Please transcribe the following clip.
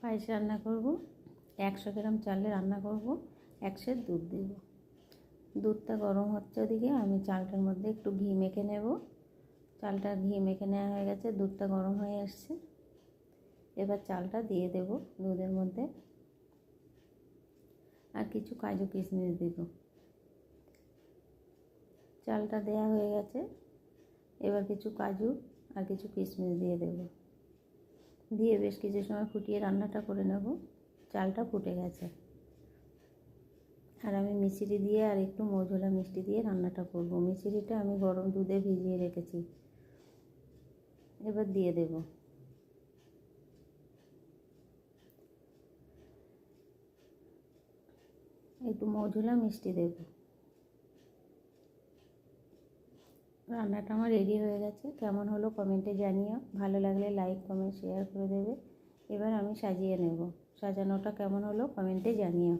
পায়েস রান্না করব। 100 গ্রাম চালে রান্না করব। 1 সের দুধ দেব। দুধটা গরম হচ্ছে ওদিকে আমি চালটার মধ্যে একটু ঘি মেখে নেব। চালটা ঘি মেখে নেওয়া হয়ে গেছে, দুধটা গরম হয়ে এসছে। এবার চালটা দিয়ে দেব দুধের মধ্যে, আর কিছু কাজু কিশমিশ দেব। চালটা দেয়া হয়ে গেছে, এবার কিছু কাজু আর কিছু কিশমিশ দিয়ে দেব। দিয়ে বেশ কিছু সময় ফুটিয়ে রান্নাটা করে নেব। চালটা ফুটে গেছে, আর আমি মিশ্রি দিয়ে আর একটু মৌঝোলা মিষ্টি দিয়ে রান্নাটা করব। মিশ্রিটা আমি গরম দুধে ভিজিয়ে রেখেছি, এবার দিয়ে দেব। একটু মৌঝোলা মিষ্টি দেব। রান্নাটা আমার রেডি হয়ে গেছে। কেমন হলো কমেন্টে জানিও। ভালো লাগলে লাইক কমেন্ট শেয়ার করে দেবে। এবার আমি সাজিয়ে নেব। সাজানোটা কেমন হলো কমেন্টে জানিও।